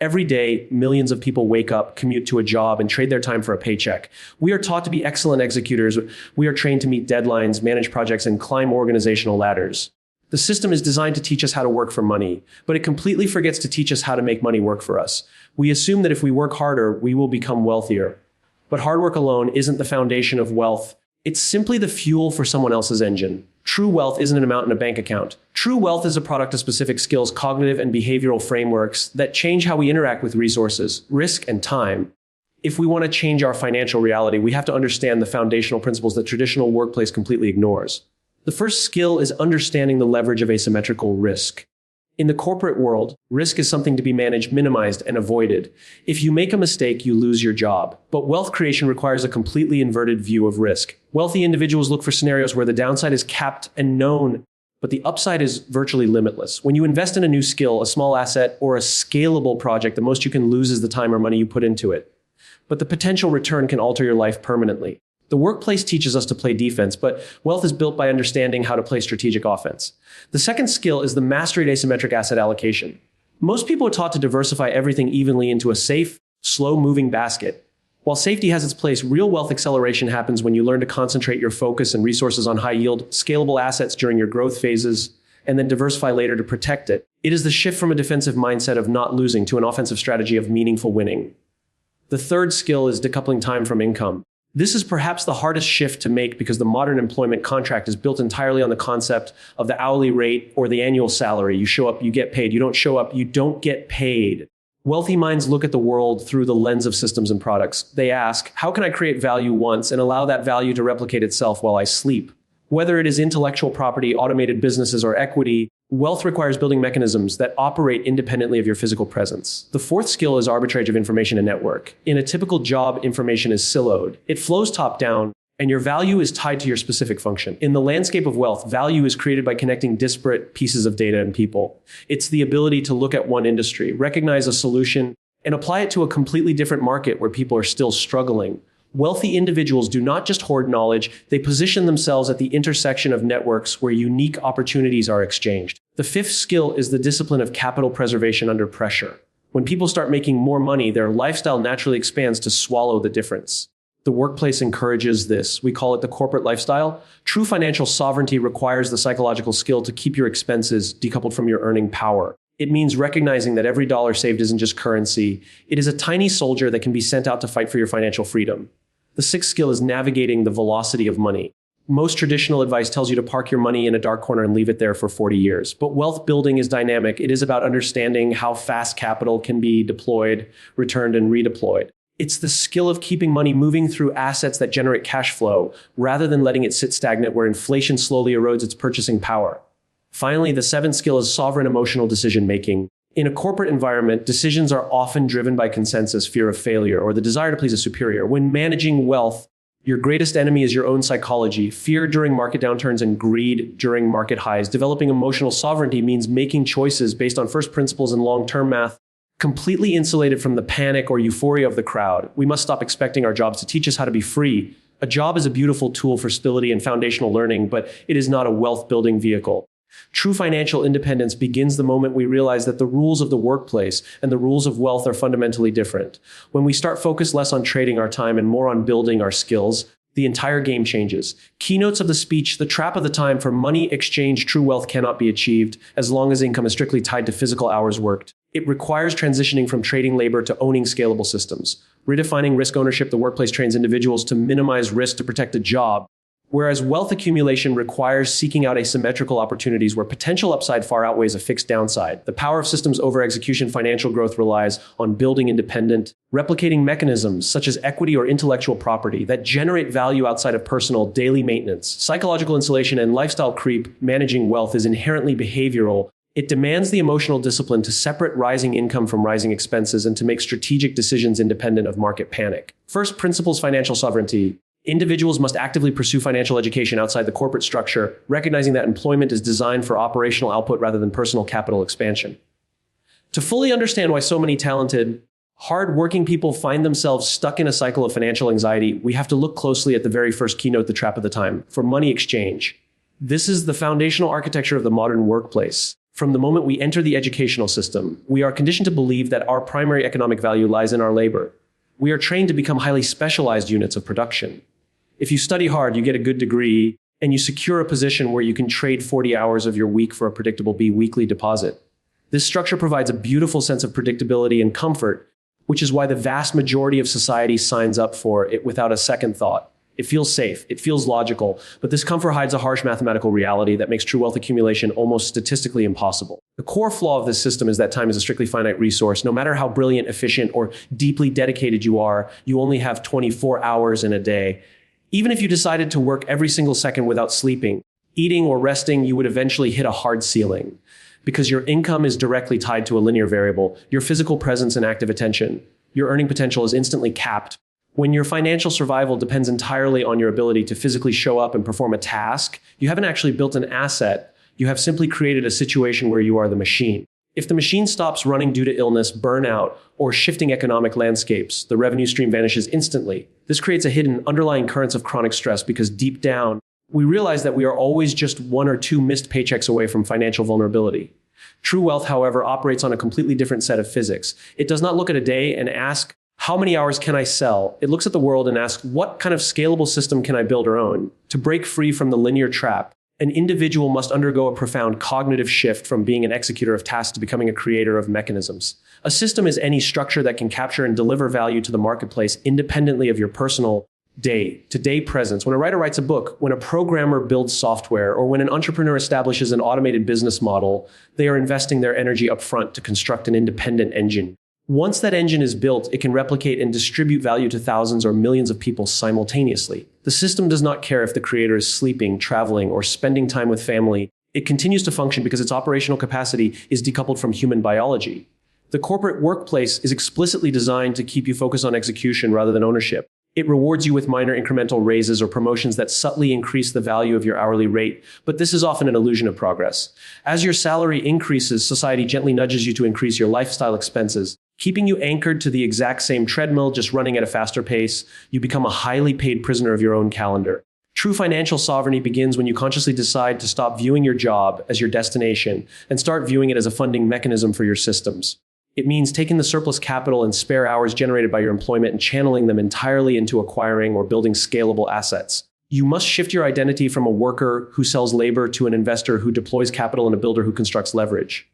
Every day, millions of people wake up, commute to a job, and trade their time for a paycheck. We are taught to be excellent executors. We are trained to meet deadlines, manage projects, and climb organizational ladders. The system is designed to teach us how to work for money, but it completely forgets to teach us how to make money work for us. We assume that if we work harder, we will become wealthier. But hard work alone isn't the foundation of wealth. It's simply the fuel for someone else's engine. True wealth isn't an amount in a bank account. True wealth is a product of specific skills, cognitive and behavioral frameworks that change how we interact with resources, risk, and time. If we want to change our financial reality, we have to understand the foundational principles that traditional workplace completely ignores. The first skill is understanding the leverage of asymmetrical risk. In the corporate world, risk is something to be managed, minimized, and avoided. If you make a mistake, you lose your job. But wealth creation requires a completely inverted view of risk. Wealthy individuals look for scenarios where the downside is capped and known, but the upside is virtually limitless. When you invest in a new skill, a small asset, or a scalable project, the most you can lose is the time or money you put into it. But the potential return can alter your life permanently. The workplace teaches us to play defense, but wealth is built by understanding how to play strategic offense. The second skill is the mastery of asymmetric asset allocation. Most people are taught to diversify everything evenly into a safe, slow-moving basket. While safety has its place, real wealth acceleration happens when you learn to concentrate your focus and resources on high-yield, scalable assets during your growth phases, and then diversify later to protect it. It is the shift from a defensive mindset of not losing to an offensive strategy of meaningful winning. The third skill is decoupling time from income. This is perhaps the hardest shift to make because the modern employment contract is built entirely on the concept of the hourly rate or the annual salary. You show up, you get paid. You don't show up, you don't get paid. Wealthy minds look at the world through the lens of systems and products. They ask, how can I create value once and allow that value to replicate itself while I sleep? Whether it is intellectual property, automated businesses, or equity, wealth requires building mechanisms that operate independently of your physical presence. The fourth skill is arbitrage of information and network. In a typical job, information is siloed. It flows top down, and your value is tied to your specific function. In the landscape of wealth, value is created by connecting disparate pieces of data and people. It's the ability to look at one industry, recognize a solution, and apply it to a completely different market where people are still struggling. Wealthy individuals do not just hoard knowledge, they position themselves at the intersection of networks where unique opportunities are exchanged. The fifth skill is the discipline of capital preservation under pressure. When people start making more money, their lifestyle naturally expands to swallow the difference. The workplace encourages this. We call it the corporate lifestyle. True financial sovereignty requires the psychological skill to keep your expenses decoupled from your earning power. It means recognizing that every dollar saved isn't just currency. It is a tiny soldier that can be sent out to fight for your financial freedom. The sixth skill is navigating the velocity of money. Most traditional advice tells you to park your money in a dark corner and leave it there for 40 years. But wealth building is dynamic. It is about understanding how fast capital can be deployed, returned, and redeployed. It's the skill of keeping money moving through assets that generate cash flow, rather than letting it sit stagnant where inflation slowly erodes its purchasing power. Finally, the seventh skill is sovereign emotional decision-making. In a corporate environment, decisions are often driven by consensus, fear of failure, or the desire to please a superior. When managing wealth, your greatest enemy is your own psychology. Fear during market downturns and greed during market highs. Developing emotional sovereignty means making choices based on first principles and long-term math, completely insulated from the panic or euphoria of the crowd. We must stop expecting our jobs to teach us how to be free. A job is a beautiful tool for stability and foundational learning, but it is not a wealth-building vehicle. True financial independence begins the moment we realize that the rules of the workplace and the rules of wealth are fundamentally different. When we start focus less on trading our time and more on building our skills, the entire game changes. Keynotes of the speech, the trap of the time for money exchange, true wealth cannot be achieved as long as income is strictly tied to physical hours worked. It requires transitioning from trading labor to owning scalable systems. Redefining risk ownership, the workplace trains individuals to minimize risk to protect a job. Whereas wealth accumulation requires seeking out asymmetrical opportunities where potential upside far outweighs a fixed downside. The power of systems over execution financial growth relies on building independent, replicating mechanisms such as equity or intellectual property that generate value outside of personal, daily maintenance. Psychological insulation and lifestyle creep. Managing wealth is inherently behavioral. It demands the emotional discipline to separate rising income from rising expenses and to make strategic decisions independent of market panic. First principles financial sovereignty. Individuals must actively pursue financial education outside the corporate structure, recognizing that employment is designed for operational output rather than personal capital expansion. To fully understand why so many talented, hard-working people find themselves stuck in a cycle of financial anxiety, we have to look closely at the very first keynote, the trap of the time, for money exchange. This is the foundational architecture of the modern workplace. From the moment we enter the educational system, we are conditioned to believe that our primary economic value lies in our labor. We are trained to become highly specialized units of production. If you study hard, you get a good degree, and you secure a position where you can trade 40 hours of your week for a predictable weekly deposit. This structure provides a beautiful sense of predictability and comfort, which is why the vast majority of society signs up for it without a second thought. It feels safe, it feels logical, but this comfort hides a harsh mathematical reality that makes true wealth accumulation almost statistically impossible. The core flaw of this system is that time is a strictly finite resource. No matter how brilliant, efficient, or deeply dedicated you are, you only have 24 hours in a day. Even if you decided to work every single second without sleeping, eating, or resting, you would eventually hit a hard ceiling. Because your income is directly tied to a linear variable, your physical presence and active attention, your earning potential is instantly capped. When your financial survival depends entirely on your ability to physically show up and perform a task, you haven't actually built an asset. You have simply created a situation where you are the machine. If the machine stops running due to illness, burnout, or shifting economic landscapes, the revenue stream vanishes instantly. This creates a hidden underlying currents of chronic stress because deep down, we realize that we are always just one or two missed paychecks away from financial vulnerability. True wealth, however, operates on a completely different set of physics. It does not look at a day and ask, how many hours can I sell? It looks at the world and asks, what kind of scalable system can I build or own? To break free from the linear trap, an individual must undergo a profound cognitive shift from being an executor of tasks to becoming a creator of mechanisms. A system is any structure that can capture and deliver value to the marketplace independently of your personal day-to-day presence. When a writer writes a book, when a programmer builds software, or when an entrepreneur establishes an automated business model, they are investing their energy upfront to construct an independent engine. Once that engine is built, it can replicate and distribute value to thousands or millions of people simultaneously. The system does not care if the creator is sleeping, traveling, or spending time with family. It continues to function because its operational capacity is decoupled from human biology. The corporate workplace is explicitly designed to keep you focused on execution rather than ownership. It rewards you with minor incremental raises or promotions that subtly increase the value of your hourly rate, but this is often an illusion of progress. As your salary increases, society gently nudges you to increase your lifestyle expenses, keeping you anchored to the exact same treadmill, just running at a faster pace. You become a highly paid prisoner of your own calendar. True financial sovereignty begins when you consciously decide to stop viewing your job as your destination and start viewing it as a funding mechanism for your systems. It means taking the surplus capital and spare hours generated by your employment and channeling them entirely into acquiring or building scalable assets. You must shift your identity from a worker who sells labor to an investor who deploys capital and a builder who constructs leverage.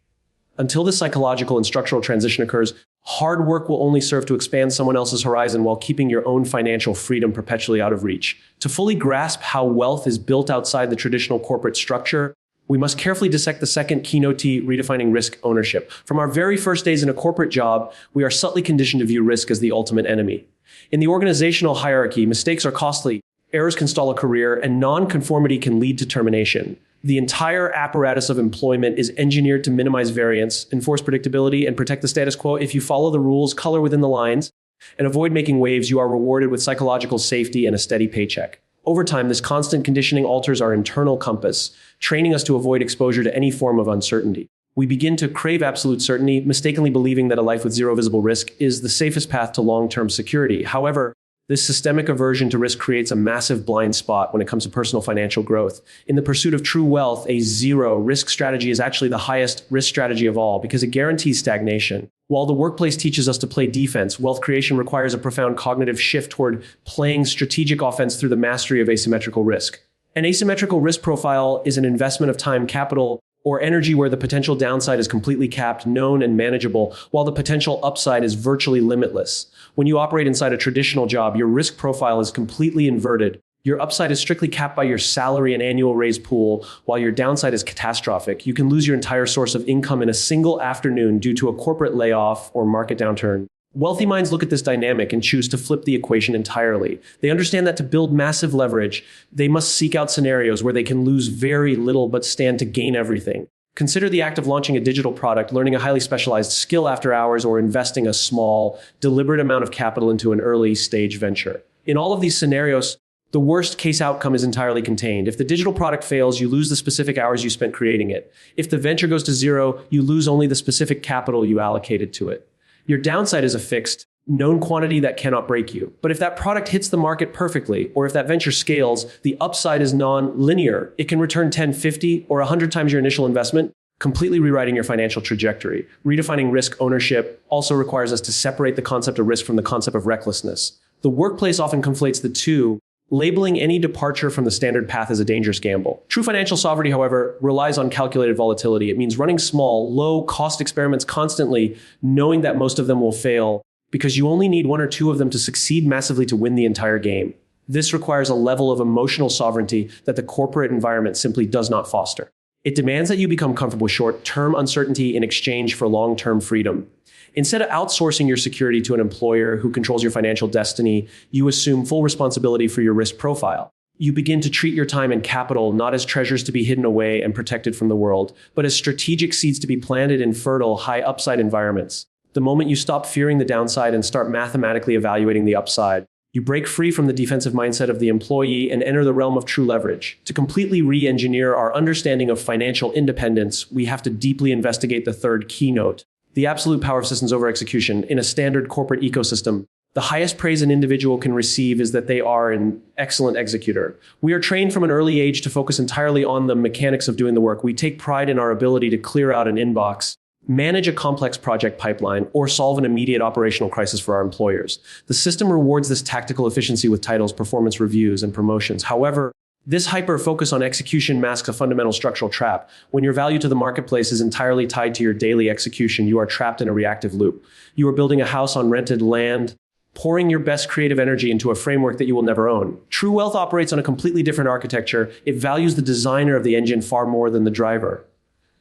Until this psychological and structural transition occurs, hard work will only serve to expand someone else's horizon while keeping your own financial freedom perpetually out of reach. To fully grasp how wealth is built outside the traditional corporate structure, we must carefully dissect the second keynote T, redefining risk ownership. From our very first days in a corporate job, we are subtly conditioned to view risk as the ultimate enemy. In the organizational hierarchy, mistakes are costly, errors can stall a career, and non-conformity can lead to termination. The entire apparatus of employment is engineered to minimize variance, enforce predictability, and protect the status quo. If you follow the rules, color within the lines, and avoid making waves, you are rewarded with psychological safety and a steady paycheck. Over time, this constant conditioning alters our internal compass, training us to avoid exposure to any form of uncertainty. We begin to crave absolute certainty, mistakenly believing that a life with zero visible risk is the safest path to long-term security. However, this systemic aversion to risk creates a massive blind spot when it comes to personal financial growth. In the pursuit of true wealth, a zero-risk strategy is actually the highest risk strategy of all because it guarantees stagnation. While the workplace teaches us to play defense, wealth creation requires a profound cognitive shift toward playing strategic offense through the mastery of asymmetrical risk. An asymmetrical risk profile is an investment of time, capital, or energy where the potential downside is completely capped, known, and manageable, while the potential upside is virtually limitless. When you operate inside a traditional job, your risk profile is completely inverted. Your upside is strictly capped by your salary and annual raise pool, while your downside is catastrophic. You can lose your entire source of income in a single afternoon due to a corporate layoff or market downturn. Wealthy minds look at this dynamic and choose to flip the equation entirely. They understand that to build massive leverage, they must seek out scenarios where they can lose very little but stand to gain everything. Consider the act of launching a digital product, learning a highly specialized skill after hours, or investing a small, deliberate amount of capital into an early stage venture. In all of these scenarios, the worst case outcome is entirely contained. If the digital product fails, you lose the specific hours you spent creating it. If the venture goes to zero, you lose only the specific capital you allocated to it. Your downside is a fixed, known quantity that cannot break you. But if that product hits the market perfectly, or if that venture scales, the upside is non-linear. It can return 10, 50, or 100 times your initial investment. completely rewriting your financial trajectory. Redefining risk ownership also requires us to separate the concept of risk from the concept of recklessness. The workplace often conflates the two, labeling any departure from the standard path as a dangerous gamble. True financial sovereignty, however, relies on calculated volatility. It means running small, low-cost experiments constantly, knowing that most of them will fail, because you only need one or two of them to succeed massively to win the entire game. This requires a level of emotional sovereignty that the corporate environment simply does not foster. It demands that you become comfortable with short-term uncertainty in exchange for long-term freedom. Instead of outsourcing your security to an employer who controls your financial destiny, you assume full responsibility for your risk profile. You begin to treat your time and capital not as treasures to be hidden away and protected from the world, but as strategic seeds to be planted in fertile, high-upside environments. The moment you stop fearing the downside and start mathematically evaluating the upside, you break free from the defensive mindset of the employee and enter the realm of true leverage. To completely re-engineer our understanding of financial independence, we have to deeply investigate the third keynote: the absolute power of systems over execution. In a standard corporate ecosystem, the highest praise an individual can receive is that they are an excellent executor. We are trained from an early age to focus entirely on the mechanics of doing the work. We take pride in our ability to clear out an inbox, manage a complex project pipeline, or solve an immediate operational crisis for our employers. The system rewards this tactical efficiency with titles, performance reviews, and promotions. However, this hyper-focus on execution masks a fundamental structural trap. When your value to the marketplace is entirely tied to your daily execution, you are trapped in a reactive loop. You are building a house on rented land, pouring your best creative energy into a framework that you will never own. True wealth operates on a completely different architecture. It values the designer of the engine far more than the driver.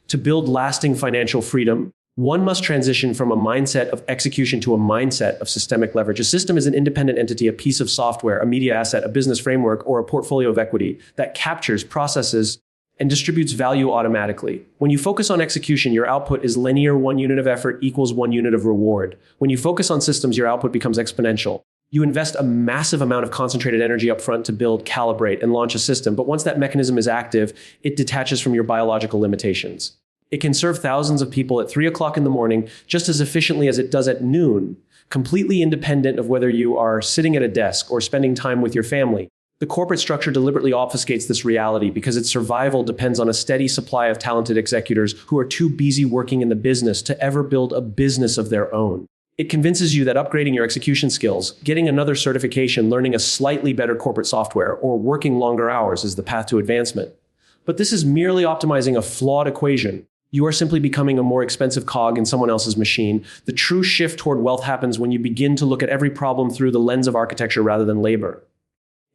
To build lasting financial freedom, one must transition from a mindset of execution to a mindset of systemic leverage. A system is an independent entity, a piece of software, a media asset, a business framework, or a portfolio of equity that captures, processes, and distributes value automatically. When you focus on execution, your output is linear. 1 unit of effort equals 1 unit of reward. When you focus on systems, your output becomes exponential. You invest a massive amount of concentrated energy upfront to build, calibrate, and launch a system, but once that mechanism is active, it detaches from your biological limitations. It can serve thousands of people at 3 o'clock in the morning just as efficiently as it does at noon, completely independent of whether you are sitting at a desk or spending time with your family. The corporate structure deliberately obfuscates this reality because its survival depends on a steady supply of talented executors who are too busy working in the business to ever build a business of their own. It convinces you that upgrading your execution skills, getting another certification, learning a slightly better corporate software, or working longer hours is the path to advancement. But this is merely optimizing a flawed equation. You are simply becoming a more expensive cog in someone else's machine. The true shift toward wealth happens when you begin to look at every problem through the lens of architecture rather than labor.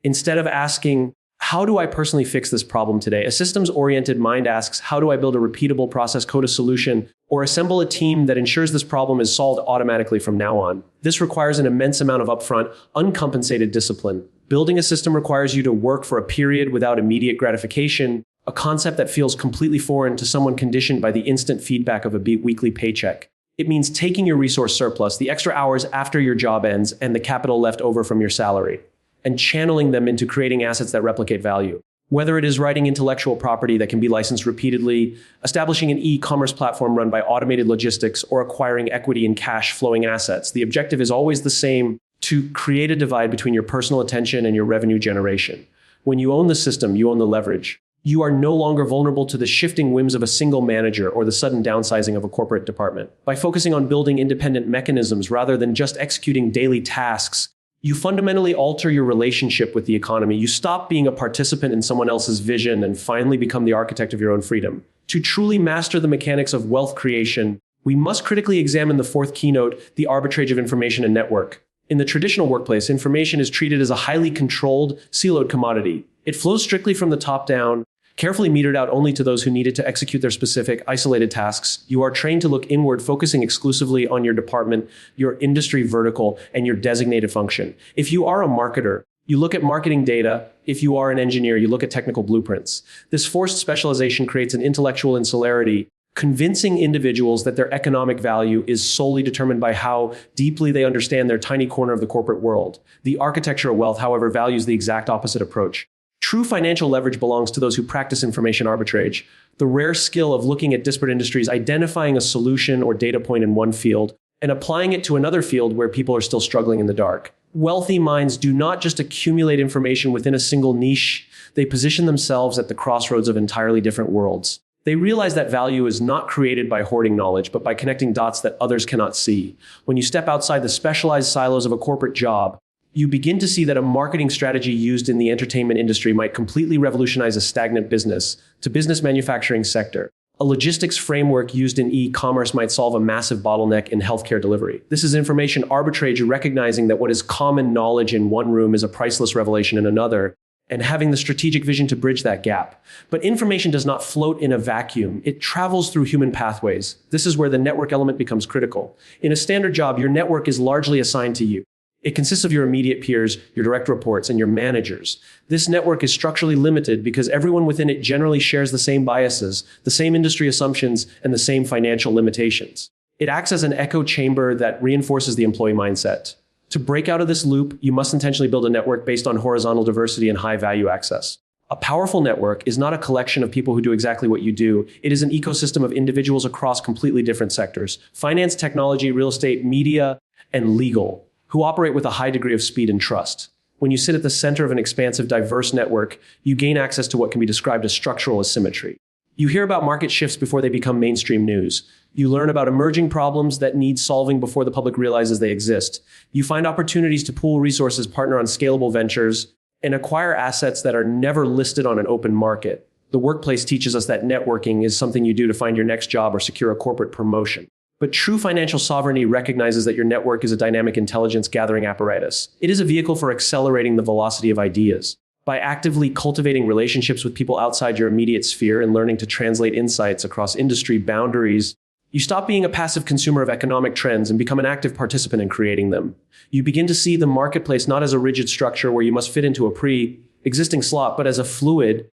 Instead of asking, how do I personally fix this problem today? A systems-oriented mind asks, how do I build a repeatable process, code a solution, or assemble a team that ensures this problem is solved automatically from now on? This requires an immense amount of upfront, uncompensated discipline. Building a system requires you to work for a period without immediate gratification, a concept that feels completely foreign to someone conditioned by the instant feedback of a weekly paycheck. It means taking your resource surplus, the extra hours after your job ends, and the capital left over from your salary, and channeling them into creating assets that replicate value. Whether it is writing intellectual property that can be licensed repeatedly, establishing an e-commerce platform run by automated logistics, or acquiring equity in cash-flowing assets, the objective is always the same: to create a divide between your personal attention and your revenue generation. When you own the system, you own the leverage. You are no longer vulnerable to the shifting whims of a single manager or the sudden downsizing of a corporate department. By focusing on building independent mechanisms rather than just executing daily tasks, you fundamentally alter your relationship with the economy. You stop being a participant in someone else's vision and finally become the architect of your own freedom. To truly master the mechanics of wealth creation, we must critically examine the fourth keynote, the arbitrage of information and network. In the traditional workplace, information is treated as a highly controlled, siloed commodity. It flows strictly from the top down, carefully metered out only to those who need it to execute their specific, isolated tasks. You are trained to look inward, focusing exclusively on your department, your industry vertical, and your designated function. If you are a marketer, you look at marketing data. If you are an engineer, you look at technical blueprints. This forced specialization creates an intellectual insularity, convincing individuals that their economic value is solely determined by how deeply they understand their tiny corner of the corporate world. The architecture of wealth, however, values the exact opposite approach. True financial leverage belongs to those who practice information arbitrage, the rare skill of looking at disparate industries, identifying a solution or data point in one field, and applying it to another field where people are still struggling in the dark. Wealthy minds do not just accumulate information within a single niche, they position themselves at the crossroads of entirely different worlds. They realize that value is not created by hoarding knowledge, but by connecting dots that others cannot see. When you step outside the specialized silos of a corporate job, you begin to see that a marketing strategy used in the entertainment industry might completely revolutionize a stagnant business to business manufacturing sector. A logistics framework used in e-commerce might solve a massive bottleneck in healthcare delivery. This is information arbitrage, recognizing that what is common knowledge in one room is a priceless revelation in another, and having the strategic vision to bridge that gap. But information does not float in a vacuum. It travels through human pathways. This is where the network element becomes critical. In a standard job, your network is largely assigned to you. It consists of your immediate peers, your direct reports, and your managers. This network is structurally limited because everyone within it generally shares the same biases, the same industry assumptions, and the same financial limitations. It acts as an echo chamber that reinforces the employee mindset. To break out of this loop, you must intentionally build a network based on horizontal diversity and high-value access. A powerful network is not a collection of people who do exactly what you do. It is an ecosystem of individuals across completely different sectors: finance, technology, real estate, media, and legal, who operate with a high degree of speed and trust. When you sit at the center of an expansive, diverse network, you gain access to what can be described as structural asymmetry. You hear about market shifts before they become mainstream news. You learn about emerging problems that need solving before the public realizes they exist. You find opportunities to pool resources, partner on scalable ventures, and acquire assets that are never listed on an open market. The workplace teaches us that networking is something you do to find your next job or secure a corporate promotion. But true financial sovereignty recognizes that your network is a dynamic intelligence gathering apparatus. It is a vehicle for accelerating the velocity of ideas. By actively cultivating relationships with people outside your immediate sphere and learning to translate insights across industry boundaries, you stop being a passive consumer of economic trends and become an active participant in creating them. You begin to see the marketplace not as a rigid structure where you must fit into a pre-existing slot, but as a fluid,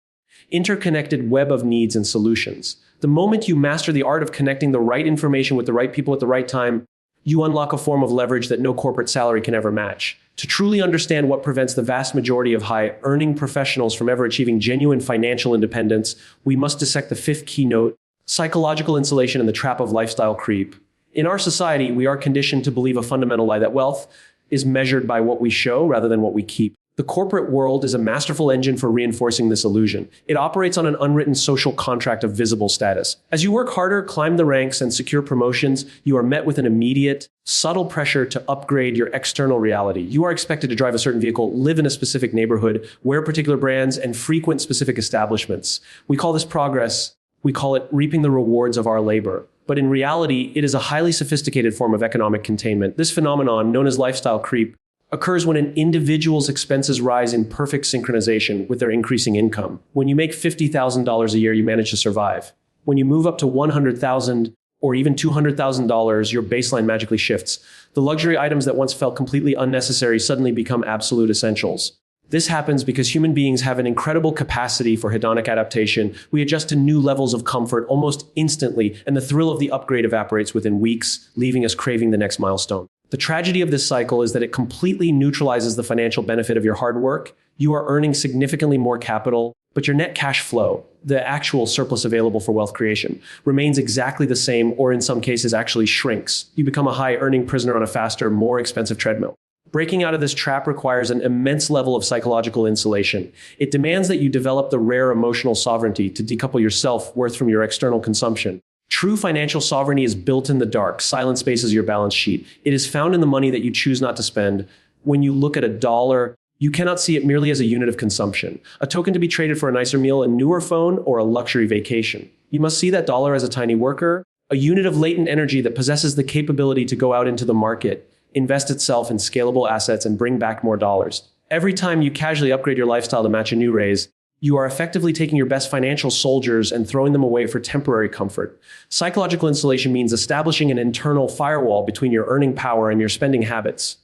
interconnected web of needs and solutions. The moment you master the art of connecting the right information with the right people at the right time, you unlock a form of leverage that no corporate salary can ever match. To truly understand what prevents the vast majority of high-earning professionals from ever achieving genuine financial independence, we must dissect the fifth keynote: psychological insulation and the trap of lifestyle creep. In our society, we are conditioned to believe a fundamental lie that wealth is measured by what we show rather than what we keep. The corporate world is a masterful engine for reinforcing this illusion. It operates on an unwritten social contract of visible status. As you work harder, climb the ranks, and secure promotions, you are met with an immediate, subtle pressure to upgrade your external reality. You are expected to drive a certain vehicle, live in a specific neighborhood, wear particular brands, and frequent specific establishments. We call this progress. We call it reaping the rewards of our labor. But in reality, it is a highly sophisticated form of economic containment. This phenomenon, known as lifestyle creep, occurs when an individual's expenses rise in perfect synchronization with their increasing income. When you make $50,000 a year, you manage to survive. When you move up to $100,000 or even $200,000, your baseline magically shifts. The luxury items that once felt completely unnecessary suddenly become absolute essentials. This happens because human beings have an incredible capacity for hedonic adaptation. We adjust to new levels of comfort almost instantly, and the thrill of the upgrade evaporates within weeks, leaving us craving the next milestone. The tragedy of this cycle is that it completely neutralizes the financial benefit of your hard work. You are earning significantly more capital, but your net cash flow, the actual surplus available for wealth creation, remains exactly the same, or in some cases actually shrinks. You become a high-earning prisoner on a faster, more expensive treadmill. Breaking out of this trap requires an immense level of psychological insulation. It demands that you develop the rare emotional sovereignty to decouple your self-worth from your external consumption. True financial sovereignty is built in the dark, silent spaces of your balance sheet. It is found in the money that you choose not to spend. When you look at a dollar, you cannot see it merely as a unit of consumption, a token to be traded for a nicer meal, a newer phone, or a luxury vacation. You must see that dollar as a tiny worker, a unit of latent energy that possesses the capability to go out into the market, invest itself in scalable assets, and bring back more dollars. Every time you casually upgrade your lifestyle to match a new raise, you are effectively taking your best financial soldiers and throwing them away for temporary comfort. Psychological insulation means establishing an internal firewall between your earning power and your spending habits.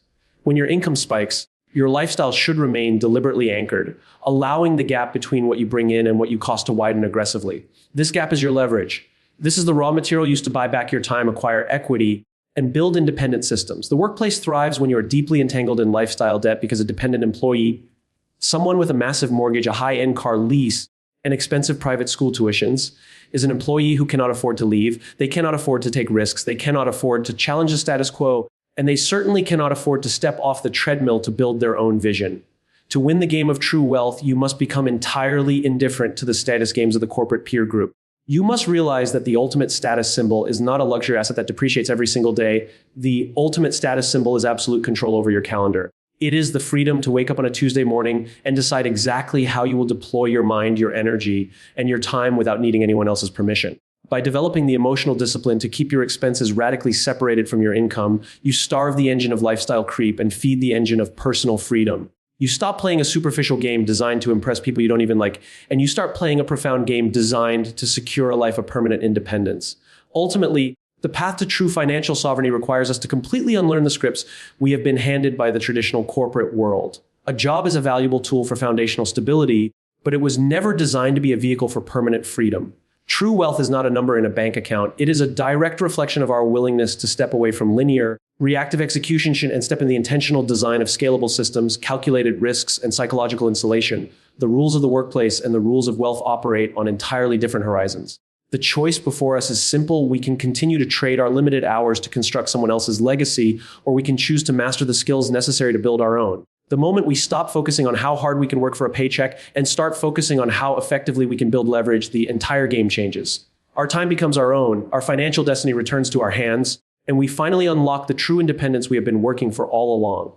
When your income spikes, your lifestyle should remain deliberately anchored, allowing the gap between what you bring in and what you cost to widen aggressively. This gap is your leverage. This is the raw material used to buy back your time, acquire equity, and build independent systems. The workplace thrives when you are deeply entangled in lifestyle debt because a dependent employee, someone with a massive mortgage, a high-end car lease, and expensive private school tuitions, is an employee who cannot afford to leave. They cannot afford to take risks. They cannot afford to challenge the status quo. And they certainly cannot afford to step off the treadmill to build their own vision. To win the game of true wealth, you must become entirely indifferent to the status games of the corporate peer group. You must realize that the ultimate status symbol is not a luxury asset that depreciates every single day. The ultimate status symbol is absolute control over your calendar. It is the freedom to wake up on a Tuesday morning and decide exactly how you will deploy your mind, your energy, and your time without needing anyone else's permission. By developing the emotional discipline to keep your expenses radically separated from your income, you starve the engine of lifestyle creep and feed the engine of personal freedom. You stop playing a superficial game designed to impress people you don't even like, and you start playing a profound game designed to secure a life of permanent independence. Ultimately, the path to true financial sovereignty requires us to completely unlearn the scripts we have been handed by the traditional corporate world. A job is a valuable tool for foundational stability, but it was never designed to be a vehicle for permanent freedom. True wealth is not a number in a bank account. It is a direct reflection of our willingness to step away from linear, reactive execution and step in the intentional design of scalable systems, calculated risks, and psychological insulation. The rules of the workplace and the rules of wealth operate on entirely different horizons. The choice before us is simple. We can continue to trade our limited hours to construct someone else's legacy, or we can choose to master the skills necessary to build our own. The moment we stop focusing on how hard we can work for a paycheck and start focusing on how effectively we can build leverage, the entire game changes. Our time becomes our own, our financial destiny returns to our hands, and we finally unlock the true independence we have been working for all along.